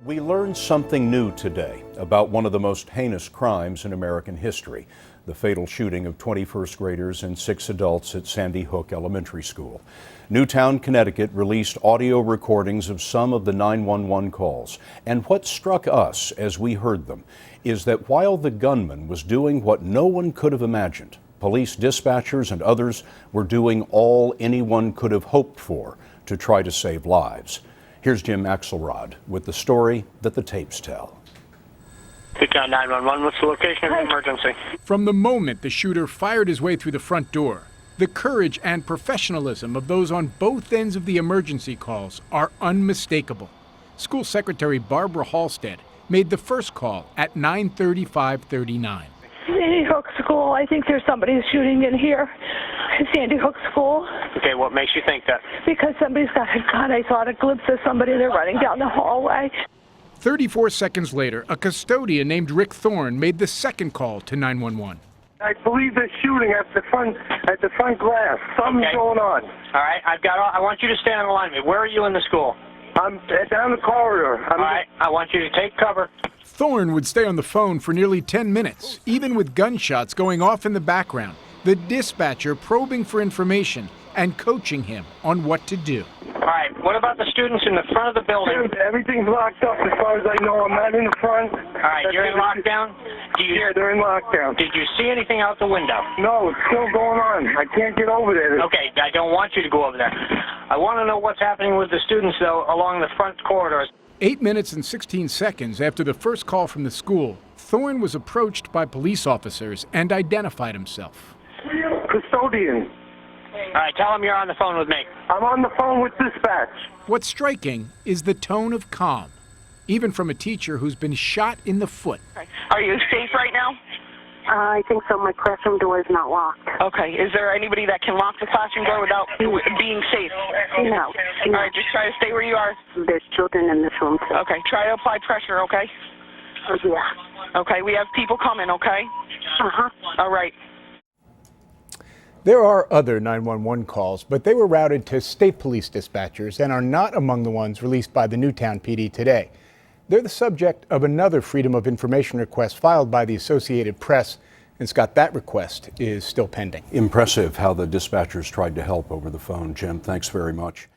We learned something new today about one of the most heinous crimes in American history, the fatal shooting of 21st graders and 6 adults at Sandy Hook Elementary School. Newtown, Connecticut released audio recordings of some of the 911 calls. And what struck us as we heard them is that while the gunman was doing what no one could have imagined, police dispatchers and others were doing all anyone could have hoped for to try to save lives. Here's Jim Axelrod with the story that the tapes tell. Newtown 911, what's the location of the emergency? From the moment the shooter fired his way through the front door, the courage and professionalism of those on both ends of the emergency calls are unmistakable. School Secretary Barbara Halstead made the first call at 9:35:39. Sandy Hook School. I think there's somebody shooting in here. Sandy Hook School. Okay, what makes you think that? Because somebody's got a gun. I saw a glimpse of somebody. They're running down the hallway. 34 seconds later, a custodian named Rick Thorne made the second call to 911. I believe they're shooting at the front glass. Something's going on. All right, I want you to stay on the line with me. Where are you in the school? I'm down the corridor. All right, I want you to take cover. Thorne would stay on the phone for nearly 10 minutes, even with gunshots going off in the background, the dispatcher probing for information and coaching him on what to do. All right, what about the students in the front of the building? Everything's locked up as far as I know. I'm not in the front. All right, you're in lockdown? Yeah, they're in lockdown. Did you see anything out the window? No, it's still going on. I can't get over there. Okay, I don't want you to go over there. I want to know what's happening with the students, though, along the front corridors. 8 minutes and 16 seconds after the first call from the school, Thorne was approached by police officers and identified himself. Custodian. All right, tell them you're on the phone with me. I'm on the phone with dispatch. What's striking is the tone of calm, even from a teacher who's been shot in the foot. Are you safe right now? I think so. My classroom door is not locked. Okay. Is there anybody that can lock the classroom door without being safe? No. All right, just try to stay where you are. There's children in this room, too. Okay, try to apply pressure, okay? Yeah. Okay, we have people coming, okay? Uh-huh. All right. There are other 911 calls, but they were routed to state police dispatchers and are not among the ones released by the Newtown PD today. They're the subject of another Freedom of Information request filed by the Associated Press, and Scott, that request is still pending. Impressive how the dispatchers tried to help over the phone. Jim, thanks very much.